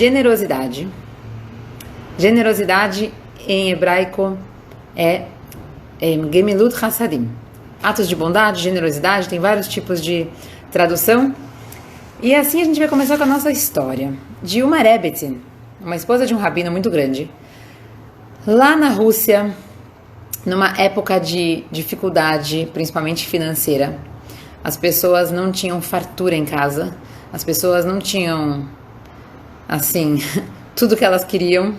generosidade. Generosidade em hebraico é Gemilut Hasadim. Atos de bondade, generosidade, tem vários tipos de tradução. E assim a gente vai começar com a nossa história. De uma Rebbetzin, uma esposa de um rabino muito grande, lá na Rússia, numa época de dificuldade, principalmente financeira. As pessoas não tinham fartura em casa, as pessoas não tinham, assim, tudo que elas queriam.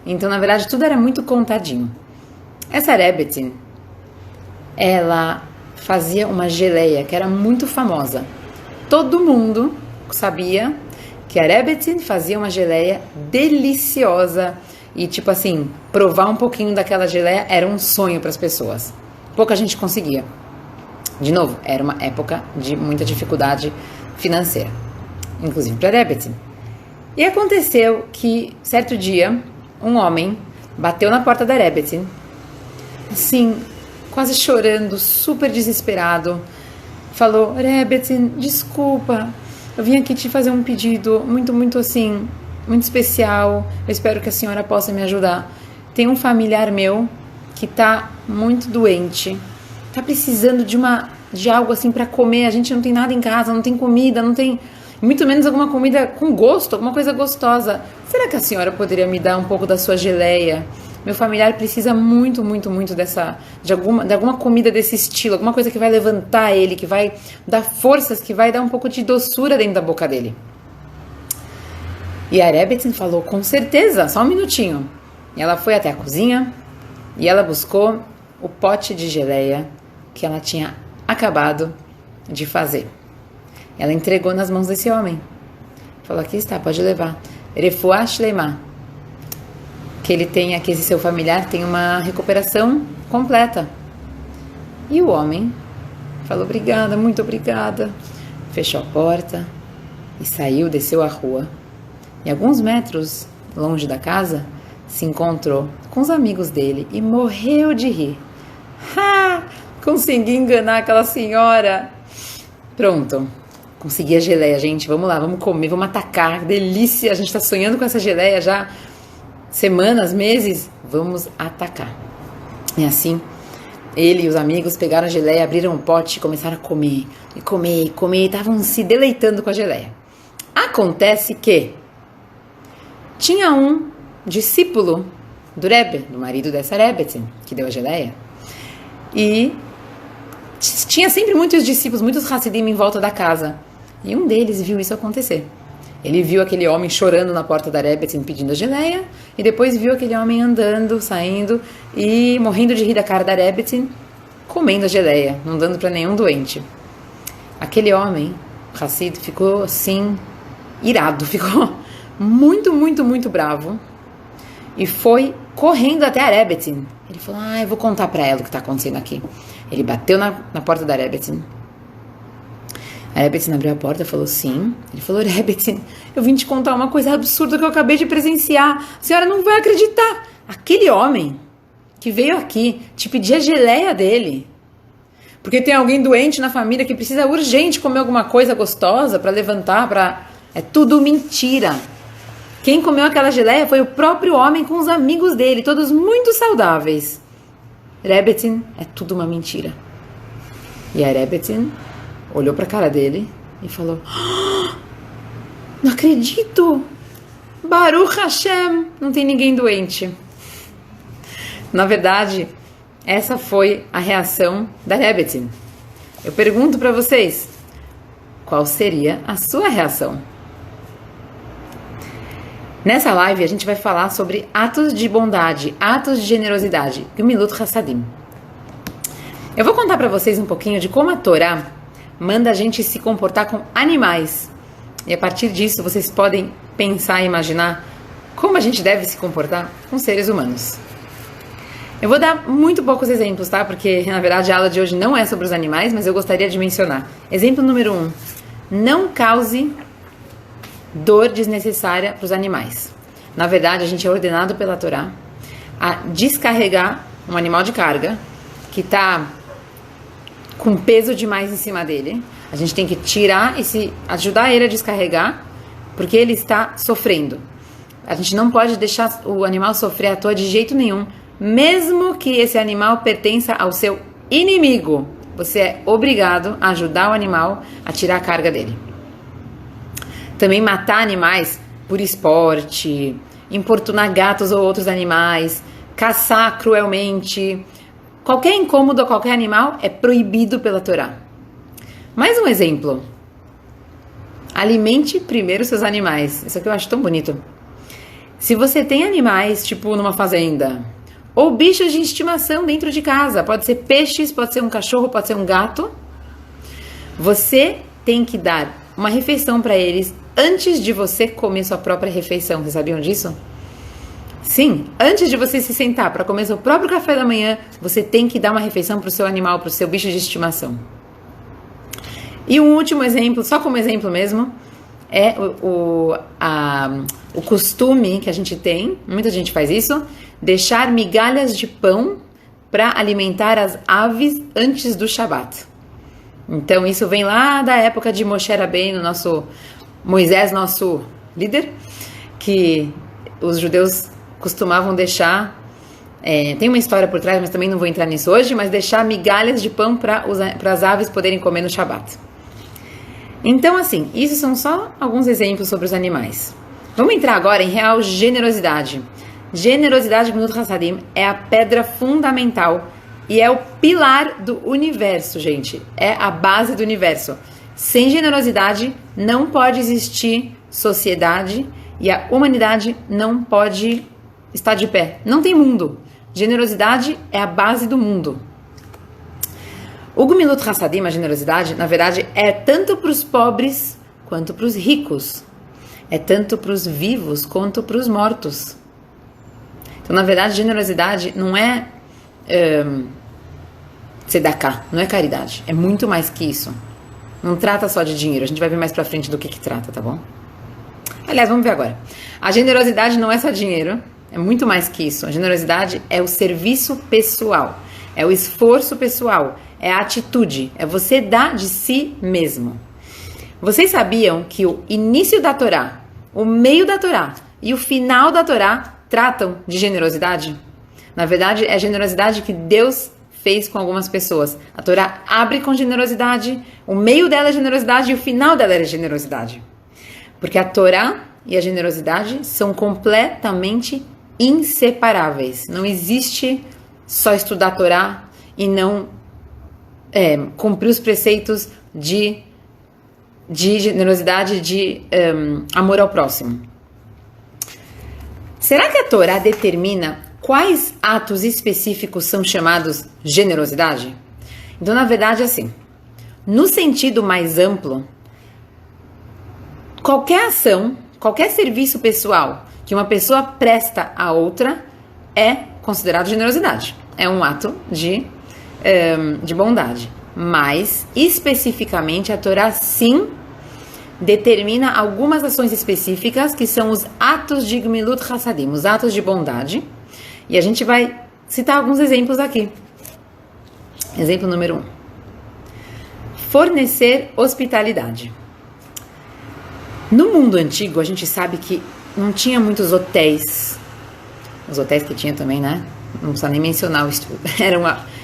Então, na verdade, tudo era muito contadinho. Essa Rebbetzin, ela fazia uma geleia que era muito famosa. Todo mundo sabia que a Rebbetzin fazia uma geleia deliciosa e, tipo assim, provar um pouquinho daquela geleia era um sonho para as pessoas. Pouca gente conseguia. De novo, era uma época de muita dificuldade financeira, inclusive para a Rebbetzin. E aconteceu que, certo dia, um homem bateu na porta da Rebbetzin, assim, quase chorando, super desesperado. Falou: Rebbetzin, desculpa, eu vim aqui te fazer um pedido muito assim, muito especial. Eu espero que a senhora possa me ajudar. Tem um familiar meu que está muito doente, está precisando de algo assim para comer. A gente não tem nada em casa, não tem comida, não tem, muito menos alguma comida com gosto, alguma coisa gostosa. Será que a senhora poderia me dar um pouco da sua geleia? Meu familiar precisa muito de alguma comida desse estilo, alguma coisa que vai levantar ele, que vai dar forças, que vai dar um pouco de doçura dentro da boca dele. E a Rebbetzin falou: com certeza, só um minutinho. E ela foi até a cozinha e ela buscou o pote de geleia que ela tinha acabado de fazer. Ela entregou nas mãos desse homem. Falou: aqui está, pode levar. Refuah Shleimah. Que esse seu familiar tem uma recuperação completa. E o homem falou: obrigada, muito obrigada. Fechou a porta e saiu, desceu a rua. E alguns metros longe da casa, se encontrou com os amigos dele e morreu de rir. Consegui enganar aquela senhora. Pronto, consegui a geleia, gente. Vamos lá, vamos comer, vamos atacar. Delícia, a gente está sonhando com essa geleia já semanas, meses. Vamos atacar. E assim, ele e os amigos pegaram a geleia, abriram um pote e começaram a comer. E comer, e estavam se deleitando com a geleia. Acontece que tinha um discípulo do Rebbe, do marido dessa Rebbetzin, que deu a geleia. E tinha sempre muitos discípulos, muitos Hassidim em volta da casa. E um deles viu isso acontecer. Ele viu aquele homem chorando na porta da Rebbetzin pedindo a geleia, e depois viu aquele homem andando, saindo e morrendo de rir da cara da Rebbetzin, comendo a geleia, não dando para nenhum doente. Aquele homem, o Hassid, ficou assim, irado, ficou muito bravo e foi correndo até a Rebbetzin. Ele falou: eu vou contar para ela o que está acontecendo aqui. Ele bateu na porta da Rebbetzin. A Rebbetzin abriu a porta e falou: sim. Ele falou: Rebbetzin, eu vim te contar uma coisa absurda que eu acabei de presenciar. A senhora não vai acreditar. Aquele homem que veio aqui te pedir a geleia dele, porque tem alguém doente na família que precisa urgente comer alguma coisa gostosa para levantar, É tudo mentira. Quem comeu aquela geleia foi o próprio homem com os amigos dele, todos muito saudáveis. Rebbetzin, é tudo uma mentira. E a Rebbetzin olhou para a cara dele e falou: não acredito! Baruch Hashem, não tem ninguém doente. Na verdade, essa foi a reação da Rebbetzin. Eu pergunto para vocês, qual seria a sua reação? Nessa live a gente vai falar sobre atos de bondade, atos de generosidade, Gemilut Hasadim. Eu vou contar para vocês um pouquinho de como a Torá manda a gente se comportar com animais. E a partir disso vocês podem pensar e imaginar como a gente deve se comportar com seres humanos. Eu vou dar muito poucos exemplos, tá? Porque na verdade a aula de hoje não é sobre os animais, mas eu gostaria de mencionar. Exemplo número 1. Não cause dor desnecessária para os animais. Na verdade, a gente é ordenado pela Torá a descarregar um animal de carga que está com peso demais em cima dele. A gente tem que tirar ajudar ele a descarregar, porque ele está sofrendo. A gente não pode deixar o animal sofrer à toa de jeito nenhum, mesmo que esse animal pertença ao seu inimigo. Você é obrigado a ajudar o animal a tirar a carga dele. Também matar animais por esporte, importunar gatos ou outros animais, caçar cruelmente. Qualquer incômodo a qualquer animal é proibido pela Torá. Mais um exemplo. Alimente primeiro seus animais. Isso aqui eu acho tão bonito. Se você tem animais, tipo numa fazenda, ou bichos de estimação dentro de casa, pode ser peixes, pode ser um cachorro, pode ser um gato, você tem que dar uma refeição para eles antes de você comer sua própria refeição. Vocês sabiam disso? Sim, antes de você se sentar para comer seu próprio café da manhã, você tem que dar uma refeição para o seu animal, para o seu bicho de estimação. E um último exemplo, só como exemplo mesmo, é o costume que a gente tem, muita gente faz isso, deixar migalhas de pão para alimentar as aves antes do Shabat. Então isso vem lá da época de Moshe Rabbeinu, nosso Moisés, nosso líder, que os judeus costumavam deixar, tem uma história por trás, mas também não vou entrar nisso hoje, mas deixar migalhas de pão para as aves poderem comer no Shabat. Então, assim, isso são só alguns exemplos sobre os animais. Vamos entrar agora em real generosidade. Generosidade, Gemilut Hasadim, é a pedra fundamental e é o pilar do universo, gente. É a base do universo. Sem generosidade, não pode existir sociedade e a humanidade não pode estar de pé. Não tem mundo. Generosidade é a base do mundo. O Gemilut Hasadim, a generosidade, na verdade, é tanto para os pobres quanto para os ricos. É tanto para os vivos quanto para os mortos. Então, na verdade, generosidade não é tzedakah, não é caridade. É muito mais que isso. Não trata só de dinheiro. A gente vai ver mais pra frente do que trata, tá bom? Aliás, vamos ver agora. A generosidade não é só dinheiro. É muito mais que isso. A generosidade é o serviço pessoal. É o esforço pessoal. É a atitude. É você dar de si mesmo. Vocês sabiam que o início da Torá, o meio da Torá e o final da Torá tratam de generosidade? Na verdade, é a generosidade que Deus fez com algumas pessoas. A Torá abre com generosidade, o meio dela é generosidade e o final dela é generosidade. Porque a Torá e a generosidade são completamente inseparáveis. Não existe só estudar a Torá e não cumprir os preceitos de generosidade, de amor ao próximo. Será que a Torá determina quais atos específicos são chamados generosidade? Então, na verdade, assim, no sentido mais amplo, qualquer ação, qualquer serviço pessoal que uma pessoa presta a outra é considerado generosidade. É um ato de bondade. Mas, especificamente, a Torá, sim, determina algumas ações específicas que são os atos de Gemilut Hasadim, os atos de bondade. E a gente vai citar alguns exemplos aqui. Exemplo número 1. Fornecer hospitalidade. No mundo antigo, a gente sabe que não tinha muitos hotéis. Os hotéis que tinha também, né? Não precisa nem mencionar o estudo.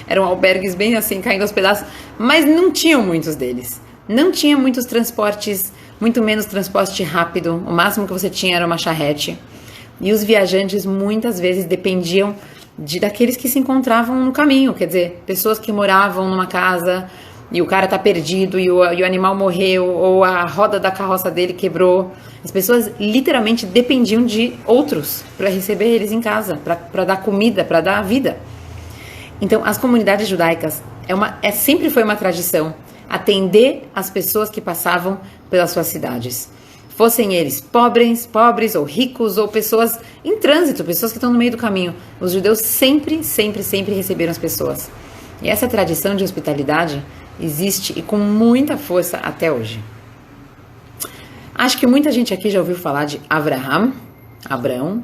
Eram albergues bem assim, caindo aos pedaços. Mas não tinham muitos deles. Não tinha muitos transportes, muito menos transporte rápido. O máximo que você tinha era uma charrete. E os viajantes muitas vezes dependiam daqueles que se encontravam no caminho. Quer dizer, pessoas que moravam numa casa e o cara tá perdido e o animal morreu ou a roda da carroça dele quebrou. As pessoas literalmente dependiam de outros para receber eles em casa, para dar comida, para dar vida. Então, as comunidades judaicas sempre foi uma tradição atender as pessoas que passavam pelas suas cidades. Fossem eles pobres ou ricos ou pessoas em trânsito, pessoas que estão no meio do caminho. Os judeus sempre receberam as pessoas. E essa tradição de hospitalidade existe e com muita força até hoje. Acho que muita gente aqui já ouviu falar de Abraão,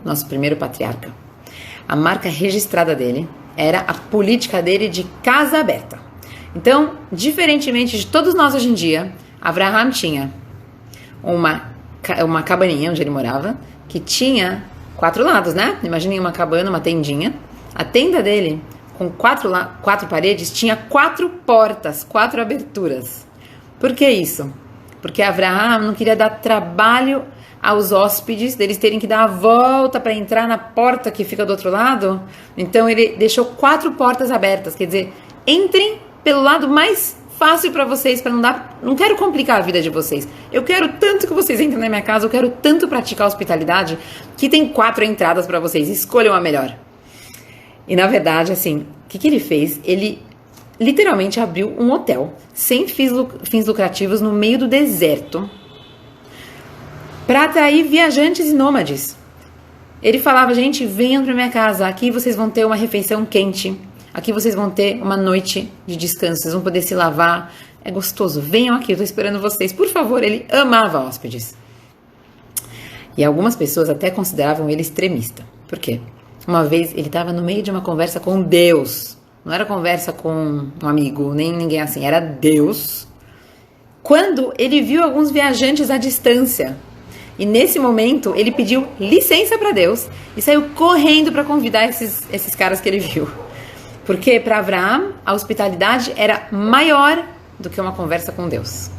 nosso primeiro patriarca. A marca registrada dele era a política dele de casa aberta. Então, diferentemente de todos nós hoje em dia, Abraham tinha uma cabaninha onde ele morava, que tinha 4 lados, né? Imaginem uma cabana, uma tendinha. A tenda dele, com 4 paredes, tinha 4 portas, 4 aberturas. Por que isso? Porque Avraham não queria dar trabalho aos hóspedes, deles terem que dar a volta para entrar na porta que fica do outro lado. Então ele deixou 4 portas abertas, quer dizer, entrem pelo lado mais fácil para vocês, para não quero complicar a vida de vocês. Eu quero tanto que vocês entrem na minha casa, eu quero tanto praticar hospitalidade, que tem 4 entradas para vocês, escolham a melhor. E na verdade, assim, o que ele fez? Ele literalmente abriu um hotel, sem fins lucrativos, no meio do deserto, para atrair viajantes e nômades. Ele falava, gente, venham para minha casa, aqui vocês vão ter uma refeição quente, aqui vocês vão ter uma noite de descanso, vocês vão poder se lavar, é gostoso, venham aqui, eu estou esperando vocês, por favor. Ele amava hóspedes. E algumas pessoas até consideravam ele extremista. Por quê? Uma vez ele estava no meio de uma conversa com Deus, não era conversa com um amigo, nem ninguém assim, era Deus, quando ele viu alguns viajantes à distância. E nesse momento, ele pediu licença para Deus e saiu correndo para convidar esses caras que ele viu. Porque para Avraham, a hospitalidade era maior do que uma conversa com Deus.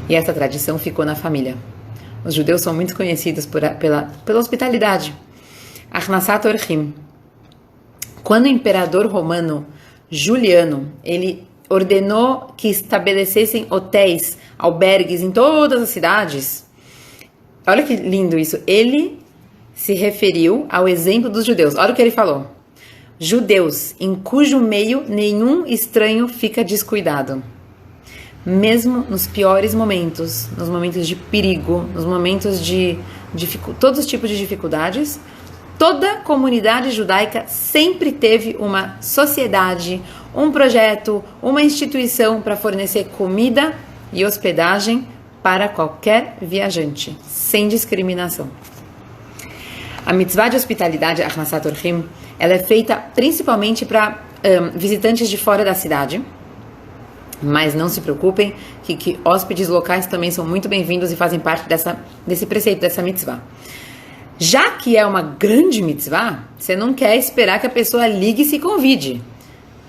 E essa tradição ficou na família. Os judeus são muito conhecidos pela hospitalidade. Achnasat Orchim. Quando o imperador romano Juliano, ele ordenou que estabelecessem hotéis, albergues em todas as cidades. Olha que lindo isso. Ele se referiu ao exemplo dos judeus. Olha o que ele falou. Judeus, em cujo meio nenhum estranho fica descuidado. Mesmo nos piores momentos, nos momentos de perigo, nos momentos de todos os tipos de dificuldades, toda comunidade judaica sempre teve uma sociedade, um projeto, uma instituição para fornecer comida e hospedagem para qualquer viajante, sem discriminação. A mitzvah de hospitalidade, Achnasat Orchim, ela é feita principalmente para visitantes de fora da cidade, mas não se preocupem que hóspedes locais também são muito bem-vindos e fazem parte desse preceito, dessa mitzvah. Já que é uma grande mitzvah, você não quer esperar que a pessoa ligue e se convide.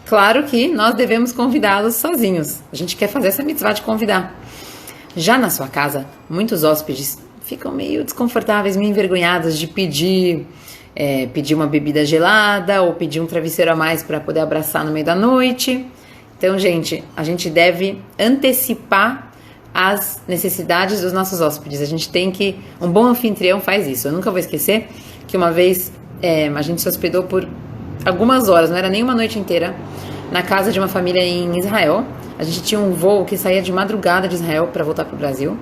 Claro que nós devemos convidá-los sozinhos. A gente quer fazer essa mitzvah de convidar. Já na sua casa, muitos hóspedes ficam meio desconfortáveis, meio envergonhados de pedir uma bebida gelada ou pedir um travesseiro a mais para poder abraçar no meio da noite. Então, gente, a gente deve antecipar as necessidades dos nossos hóspedes. A gente tem que... Um bom anfitrião faz isso. Eu nunca vou esquecer que uma vez a gente se hospedou por algumas horas, não era nem uma noite inteira, na casa de uma família em Israel. A gente tinha um voo que saía de madrugada de Israel para voltar para o Brasil.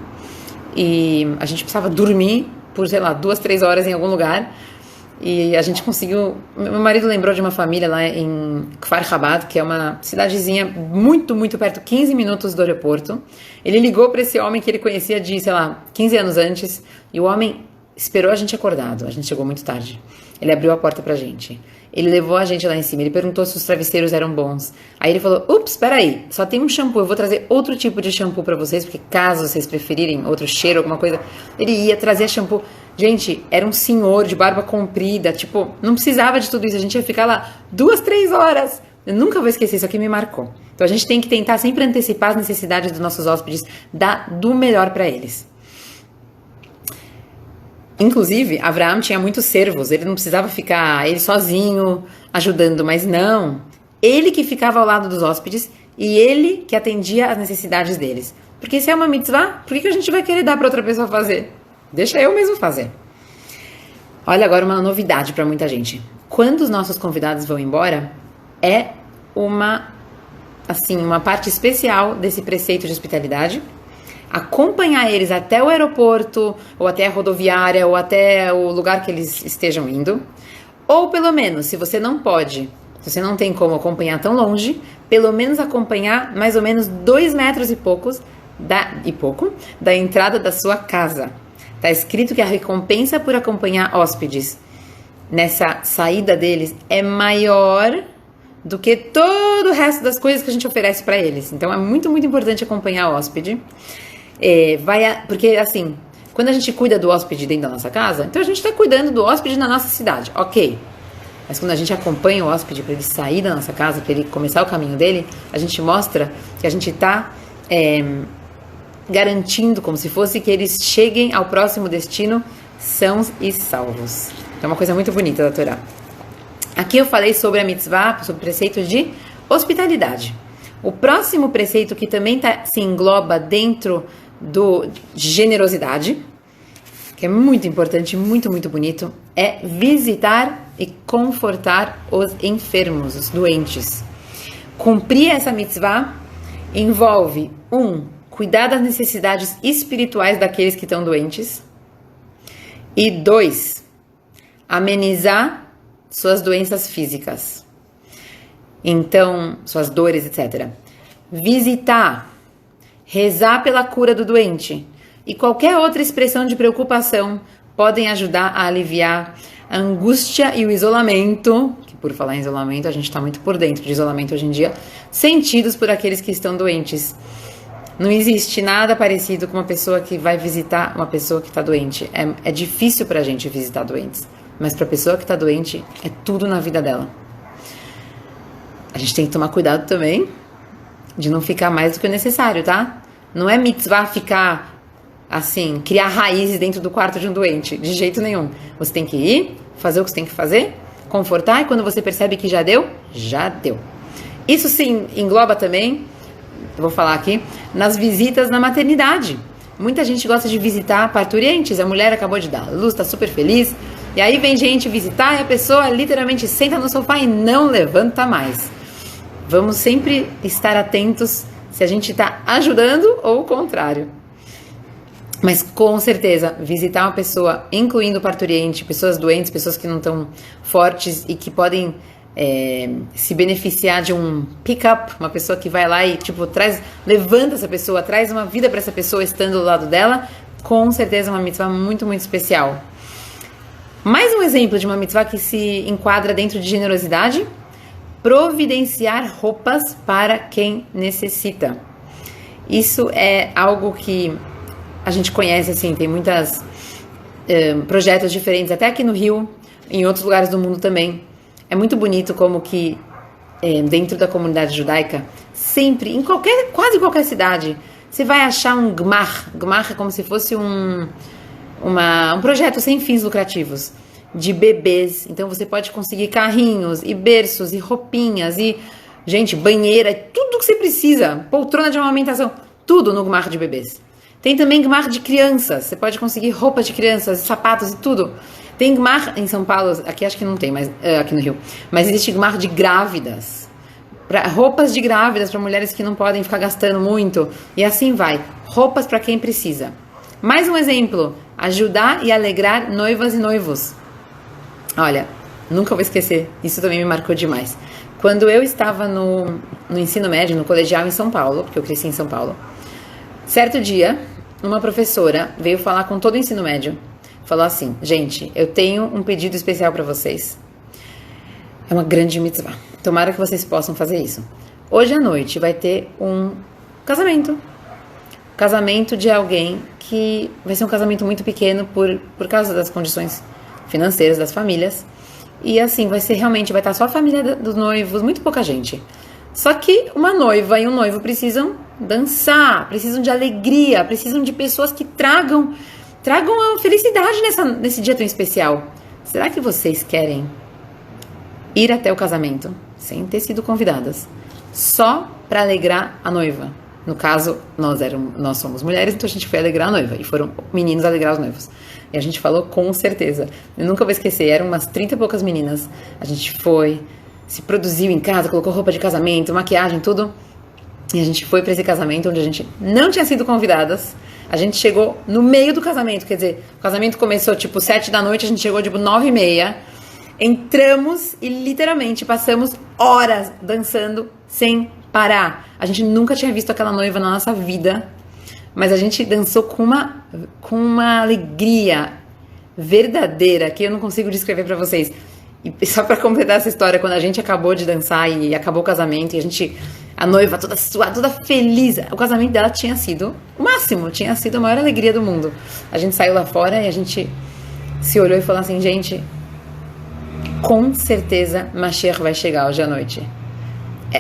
E a gente precisava dormir por, 2, 3 horas em algum lugar. E a gente conseguiu... Meu marido lembrou de uma família lá em Kfar Chabad, que é uma cidadezinha muito, muito perto, 15 minutos do aeroporto. Ele ligou para esse homem que ele conhecia de, 15 anos antes. E o homem esperou a gente acordado. A gente chegou muito tarde. Ele abriu a porta pra gente. Ele levou a gente lá em cima. Ele perguntou se os travesseiros eram bons. Aí ele falou, ups, peraí, só tem um shampoo. Eu vou trazer outro tipo de shampoo pra vocês, porque caso vocês preferirem outro cheiro, alguma coisa, ele ia trazer shampoo. Gente, era um senhor de barba comprida, não precisava de tudo isso. A gente ia ficar lá 2, 3 horas. Eu nunca vou esquecer, isso aqui me marcou. Então a gente tem que tentar sempre antecipar as necessidades dos nossos hóspedes, dar do melhor pra eles. Inclusive, Avraham tinha muitos servos, ele não precisava ficar ele sozinho ajudando, mas não. Ele que ficava ao lado dos hóspedes e ele que atendia às necessidades deles. Porque se é uma mitzvah, por que a gente vai querer dar para outra pessoa fazer? Deixa eu mesmo fazer. Olha agora uma novidade para muita gente. Quando os nossos convidados vão embora, é uma parte especial desse preceito de hospitalidade. Acompanhar eles até o aeroporto, ou até a rodoviária, ou até o lugar que eles estejam indo. Ou pelo menos, se você não tem como acompanhar tão longe, pelo menos acompanhar mais ou menos 2 metros e pouco da entrada da sua casa. Está escrito que a recompensa por acompanhar hóspedes nessa saída deles é maior do que todo o resto das coisas que a gente oferece para eles. Então é muito, muito importante acompanhar o hóspede. Porque assim, Quando a gente cuida do hóspede dentro da nossa casa, então a gente está cuidando do hóspede na nossa cidade, ok. Mas quando a gente acompanha o hóspede para ele sair da nossa casa, para ele começar o caminho dele, a gente mostra que a gente está garantindo, como se fosse que eles cheguem ao próximo destino sãos e salvos. É uma coisa muito bonita da Torá. Aqui eu falei sobre a mitzvah, sobre o preceito de hospitalidade. O próximo preceito que também se engloba dentro de generosidade, que é muito importante, muito, muito bonito, é visitar e confortar os enfermos, os doentes. Cumprir essa mitzvah envolve, cuidar das necessidades espirituais daqueles que estão doentes, e 2, amenizar suas doenças físicas. Então, suas dores, etc. Visitar, rezar pela cura do doente e qualquer outra expressão de preocupação podem ajudar a aliviar a angústia e o isolamento, que por falar em isolamento, a gente está muito por dentro de isolamento hoje em dia, sentidos por aqueles que estão doentes. Não existe nada parecido com uma pessoa que vai visitar uma pessoa que está doente. É difícil para a gente visitar doentes, mas para a pessoa que está doente, é tudo na vida dela. A gente tem que tomar cuidado também de não ficar mais do que o necessário, tá? Não é mitzvah ficar assim, criar raízes dentro do quarto de um doente, de jeito nenhum. Você tem que ir, fazer o que você tem que fazer, confortar, e quando você percebe que já deu, já deu. Isso sim engloba também, eu vou falar aqui, nas visitas na maternidade. Muita gente gosta de visitar parturientes, a mulher acabou de dar luz, está super feliz, e aí vem gente visitar e a pessoa literalmente senta no sofá e não levanta mais. Vamos sempre estar atentos se a gente está ajudando ou o contrário. Mas com certeza, visitar uma pessoa, incluindo parturiente, pessoas doentes, pessoas que não estão fortes e que podem se beneficiar de um pick-up, uma pessoa que vai lá e levanta essa pessoa, traz uma vida para essa pessoa estando do lado dela, com certeza uma mitzvah muito, muito especial. Mais um exemplo de uma mitzvah que se enquadra dentro de generosidade: providenciar roupas para quem necessita. Isso é algo que a gente conhece, assim, tem muitos projetos diferentes, até aqui no Rio, em outros lugares do mundo também. É muito bonito como que dentro da comunidade judaica, sempre, em quase qualquer cidade, você vai achar um gmar. Gmar é como se fosse um projeto sem fins lucrativos, de bebês. Então você pode conseguir carrinhos, e berços, e roupinhas, e, gente, banheira, tudo que você precisa, poltrona de amamentação, tudo no gmar de bebês. Tem também gmar de crianças, você pode conseguir roupas de crianças, sapatos e tudo. Tem gmar em São Paulo, aqui acho que não tem, mas aqui no Rio, mas existe gmar de grávidas, roupas de grávidas para mulheres que não podem ficar gastando muito, e assim vai, roupas para quem precisa. Mais um exemplo: ajudar e alegrar noivas e noivos. Olha, nunca vou esquecer, isso também me marcou demais. Quando eu estava no ensino médio, no colegial em São Paulo, porque eu cresci em São Paulo, certo dia, uma professora veio falar com todo o ensino médio. Falou assim: gente, eu tenho um pedido especial para vocês. É uma grande mitzvah. Tomara que vocês possam fazer isso. Hoje à noite vai ter um casamento. Casamento de alguém que vai ser um casamento muito pequeno por causa das condições financeiras das famílias. E assim, vai estar só a família dos noivos, muito pouca gente. Só que uma noiva e um noivo precisam dançar, precisam de alegria, precisam de pessoas que tragam a felicidade nesse dia tão especial. Será que vocês querem ir até o casamento sem ter sido convidadas, só para alegrar a noiva? No caso, nós somos mulheres, então a gente foi alegrar a noiva, e foram meninos alegrar os noivos. E a gente falou com certeza. Eu nunca vou esquecer, eram umas 30 e poucas meninas. A gente foi, se produziu em casa, colocou roupa de casamento, maquiagem, tudo. E a gente foi para esse casamento onde a gente não tinha sido convidadas. A gente chegou no meio do casamento, quer dizer, o casamento começou 7 da noite, a gente chegou 9h30. Entramos e literalmente passamos horas dançando sem parar. A gente nunca tinha visto aquela noiva na nossa vida, mas a gente dançou com uma alegria verdadeira que eu não consigo descrever para vocês. E só para completar essa história, quando a gente acabou de dançar e acabou o casamento, e a gente A noiva toda suada, toda feliz. O casamento dela tinha sido o máximo, tinha sido a maior alegria do mundo. A gente saiu lá fora e a gente se olhou e falou assim, gente, com certeza Mashiach vai chegar hoje à noite.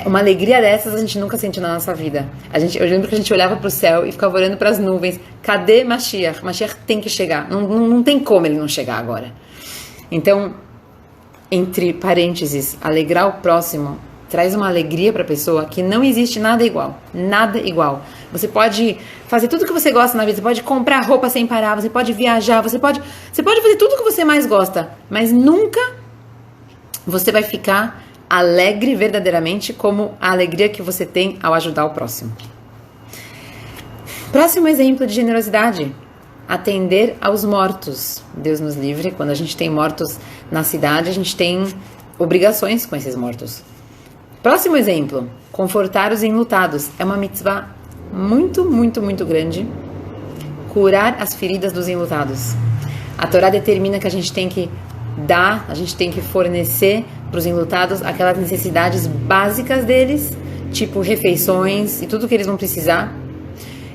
Uma alegria dessas a gente nunca sentiu na nossa vida. Eu lembro que a gente olhava para o céu e ficava olhando para as nuvens. Cadê Mashiach? Mashiach tem que chegar. Não tem como ele não chegar agora. Então, entre parênteses, alegrar o próximo traz uma alegria para a pessoa que não existe nada igual. Nada igual. Você pode fazer tudo que você gosta na vida. Você pode comprar roupa sem parar. Você pode viajar. Você pode fazer tudo que você mais gosta. Mas nunca você vai ficar alegre verdadeiramente como a alegria que você tem ao ajudar o próximo. Próximo exemplo de generosidade. Atender aos mortos. Deus nos livre, quando a gente tem mortos na cidade, a gente tem obrigações com esses mortos. Próximo exemplo. Confortar os enlutados. É uma mitzvah muito, muito, muito grande. Curar as feridas dos enlutados. A Torá determina que a gente tem que dar, a gente tem que fornecer para os enlutados aquelas necessidades básicas deles, tipo refeições e tudo que eles vão precisar.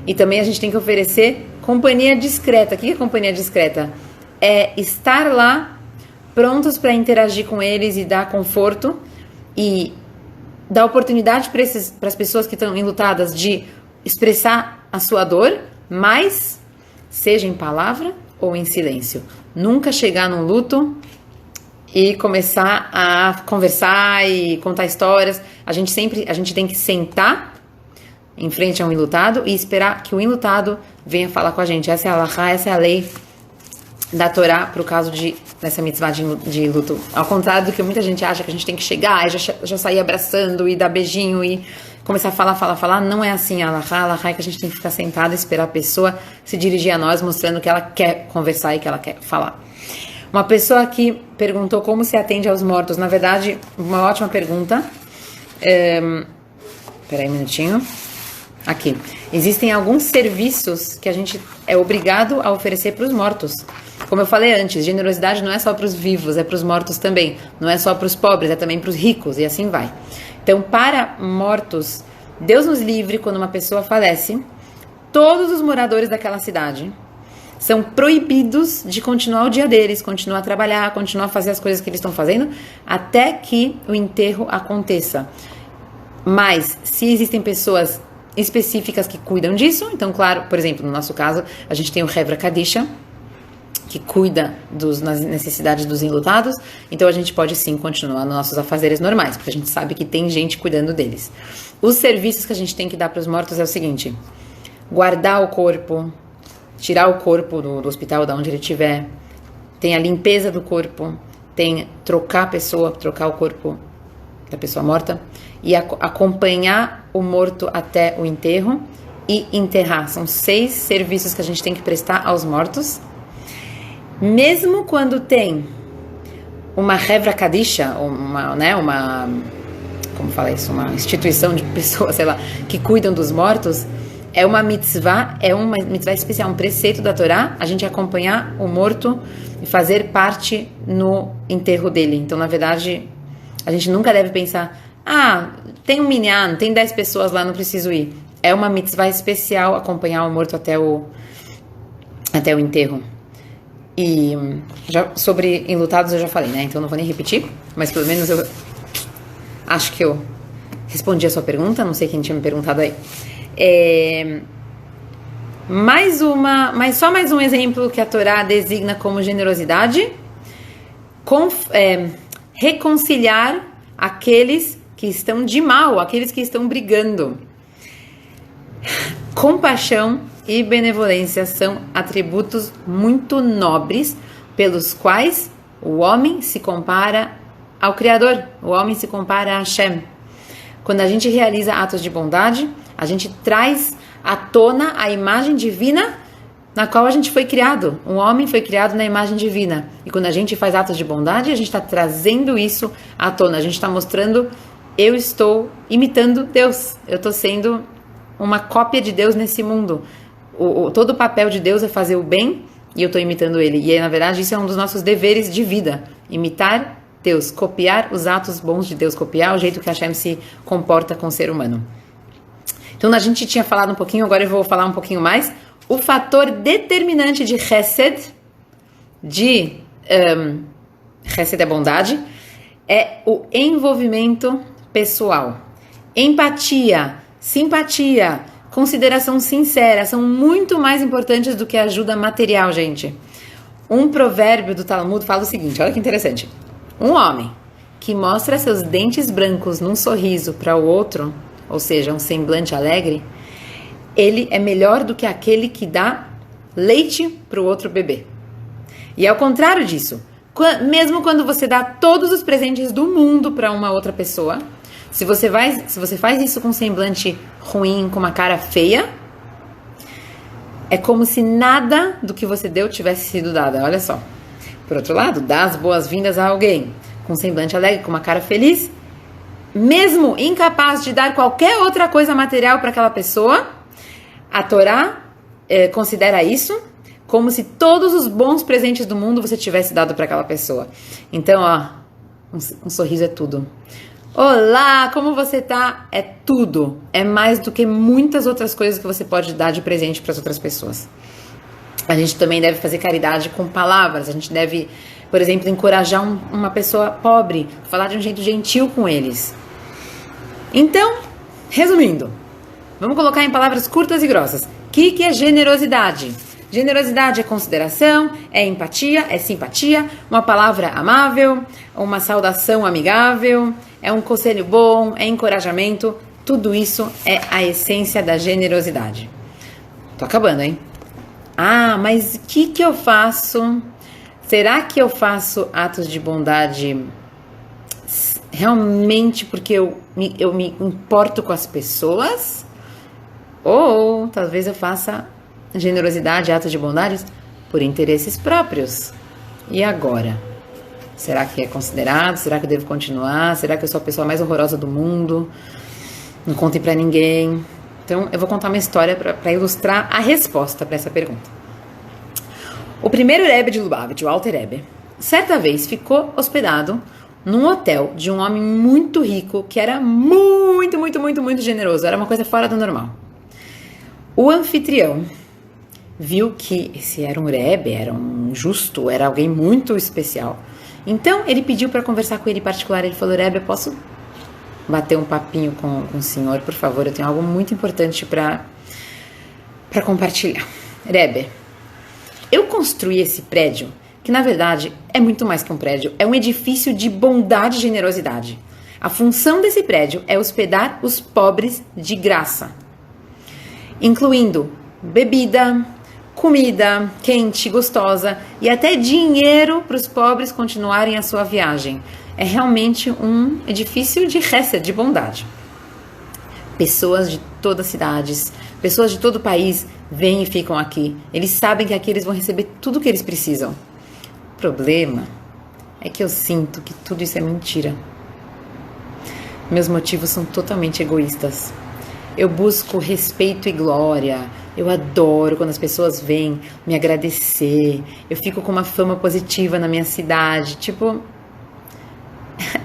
E também a gente tem que oferecer companhia discreta. O que é companhia discreta? É estar lá, prontos para interagir com eles e dar conforto e dar oportunidade para as pessoas que estão enlutadas de expressar a sua dor, mas seja em palavra ou em silêncio. Nunca chegar num luto e começar a conversar e contar histórias. A gente tem que sentar em frente a um enlutado e esperar que o enlutado venha falar com a gente. Essa é a halakha, essa é a lei da Torá para o caso dessa mitzvah de luto. Ao contrário do que muita gente acha, que a gente tem que chegar e já sair abraçando e dar beijinho e começar a falar. Não é assim a halakha é que a gente tem que ficar sentado e esperar a pessoa se dirigir a nós, mostrando que ela quer conversar e que ela quer falar. Uma pessoa aqui perguntou como se atende aos mortos. Na verdade, uma ótima pergunta. Espera aí um minutinho. Aqui. Existem alguns serviços que a gente é obrigado a oferecer para os mortos. Como eu falei antes, generosidade não é só para os vivos, é para os mortos também. Não é só para os pobres, é também para os ricos e assim vai. Então, para mortos, Deus nos livre quando uma pessoa falece, todos os moradores daquela cidade são proibidos de continuar o dia deles, continuar a trabalhar, continuar a fazer as coisas que eles estão fazendo, até que o enterro aconteça. Mas, se existem pessoas específicas que cuidam disso, então, claro, por exemplo, no nosso caso, a gente tem o Hevra Kadisha, que cuida das necessidades dos enlutados, então a gente pode sim continuar nos nossos afazeres normais, porque a gente sabe que tem gente cuidando deles. Os serviços que a gente tem que dar para os mortos é o seguinte: guardar o corpo, tirar o corpo do hospital, de onde ele estiver, tem a limpeza do corpo, tem trocar o corpo da pessoa morta e acompanhar o morto até o enterro e enterrar. São 6 serviços que a gente tem que prestar aos mortos. Mesmo quando tem uma Hevra Kadisha, como fala isso, uma instituição de pessoas, sei lá, que cuidam dos mortos, é uma mitzvah especial, um preceito da Torá, a gente acompanhar o morto e fazer parte no enterro dele. Então, na verdade, a gente nunca deve pensar, tem um minyan, tem 10 pessoas lá, não preciso ir. É uma mitzvah especial acompanhar o morto até o enterro. E sobre enlutados eu já falei, né? Então não vou nem repetir, mas pelo menos eu acho que eu respondi a sua pergunta, não sei quem tinha me perguntado aí. Mas só mais um exemplo que a Torá designa como generosidade: reconciliar aqueles que estão de mal, aqueles que estão brigando. Compaixão e benevolência são atributos muito nobres pelos quais o homem se compara ao Criador, o homem se compara a Hashem. Quando a gente realiza atos de bondade, a gente traz à tona a imagem divina na qual a gente foi criado. Um homem foi criado na imagem divina. E quando a gente faz atos de bondade, a gente está trazendo isso à tona. A gente está mostrando, eu estou imitando Deus. Eu estou sendo uma cópia de Deus nesse mundo. Todo o papel de Deus é fazer o bem e eu estou imitando Ele. E, na verdade, isso é um dos nossos deveres de vida. Imitar Deus, copiar os atos bons de Deus, copiar o jeito que Hashem se comporta com o ser humano. Então a gente tinha falado um pouquinho, agora eu vou falar um pouquinho mais. O fator determinante de Chesed, Chesed é bondade, é o envolvimento pessoal. Empatia, simpatia, consideração sincera são muito mais importantes do que a ajuda material, gente. Um provérbio do Talmud fala o seguinte, olha que interessante. Um homem que mostra seus dentes brancos num sorriso para o outro, ou seja, um semblante alegre, ele é melhor do que aquele que dá leite para o outro bebê. E ao contrário disso, mesmo quando você dá todos os presentes do mundo para uma outra pessoa, se você faz isso com um semblante ruim, com uma cara feia, é como se nada do que você deu tivesse sido dado. Olha só. Por outro lado, dá as boas-vindas a alguém com um semblante alegre, com uma cara feliz, mesmo incapaz de dar qualquer outra coisa material para aquela pessoa, a Torá considera isso como se todos os bons presentes do mundo você tivesse dado para aquela pessoa. Então, um sorriso é tudo. Olá, como você tá? É tudo. É mais do que muitas outras coisas que você pode dar de presente para as outras pessoas. A gente também deve fazer caridade com palavras. A gente deve, por exemplo, encorajar uma pessoa pobre, falar de um jeito gentil com eles. Então, resumindo, vamos colocar em palavras curtas e grossas. O que é generosidade? Generosidade é consideração, é empatia, é simpatia, uma palavra amável, uma saudação amigável, é um conselho bom, é encorajamento. Tudo isso é a essência da generosidade. Tô acabando, hein? Mas o que eu faço? Será que eu faço atos de bondade realmente porque eu me importo com as pessoas? Ou talvez eu faça generosidade, atos de bondade por interesses próprios. E agora? Será que é considerado? Será que eu devo continuar? Será que eu sou a pessoa mais horrorosa do mundo? Não contem pra ninguém. Então, eu vou contar uma história para ilustrar a resposta para essa pergunta. O primeiro Rebbe de Lubavitch, o Alter Rebbe, certa vez ficou hospedado num hotel de um homem muito rico que era muito, muito, muito, muito generoso. Era uma coisa fora do normal. O anfitrião viu que esse era um Rebbe, era um justo, era alguém muito especial. Então, ele pediu para conversar com ele em particular. Ele falou, Rebbe, eu posso bater um papinho com o senhor, por favor? Eu tenho algo muito importante para compartilhar. Rebbe, eu construí esse prédio, que na verdade é muito mais que um prédio, é um edifício de bondade e generosidade. A função desse prédio é hospedar os pobres de graça, incluindo bebida, comida quente, gostosa e até dinheiro para os pobres continuarem a sua viagem. É realmente um edifício de chesed, de bondade. Pessoas de todas as cidades, pessoas de todo o país vêm e ficam aqui. Eles sabem que aqui eles vão receber tudo o que eles precisam. O problema é que eu sinto que tudo isso é mentira. Meus motivos são totalmente egoístas. Eu busco respeito e glória. Eu adoro quando as pessoas vêm me agradecer. Eu fico com uma fama positiva na minha cidade.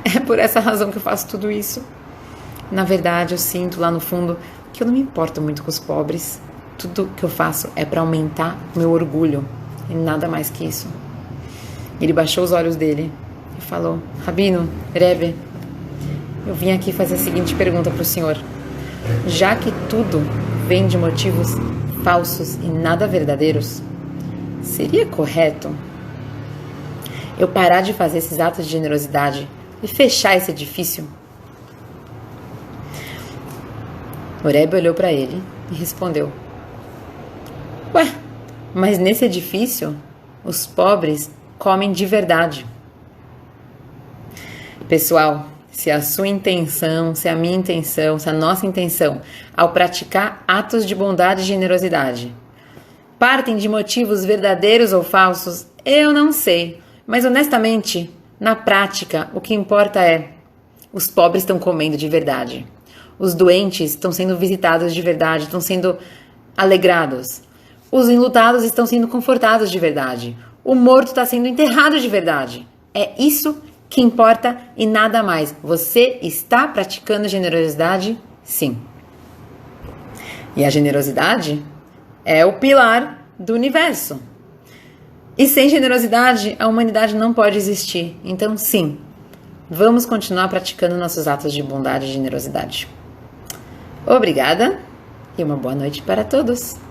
É por essa razão que eu faço tudo isso. Na verdade, eu sinto lá no fundo que eu não me importo muito com os pobres. Tudo que eu faço é para aumentar o meu orgulho. E nada mais que isso. Ele baixou os olhos dele e falou, Rabino, Rebbe, eu vim aqui fazer a seguinte pergunta para o senhor. Já que tudo vem de motivos falsos e nada verdadeiros, seria correto eu parar de fazer esses atos de generosidade e fechar esse edifício? O Rebbe olhou para ele e respondeu, ué, mas nesse edifício os pobres comem de verdade. Pessoal, se a sua intenção, se a minha intenção, se a nossa intenção ao praticar atos de bondade e generosidade partem de motivos verdadeiros ou falsos, eu não sei. Mas honestamente, na prática, o que importa é os pobres estão comendo de verdade. Os doentes estão sendo visitados de verdade, estão sendo alegrados. Os enlutados estão sendo confortados de verdade. O morto está sendo enterrado de verdade. É isso que importa e nada mais. Você está praticando generosidade? Sim. E a generosidade é o pilar do universo. E sem generosidade, a humanidade não pode existir. Então, sim, vamos continuar praticando nossos atos de bondade e generosidade. Obrigada e uma boa noite para todos.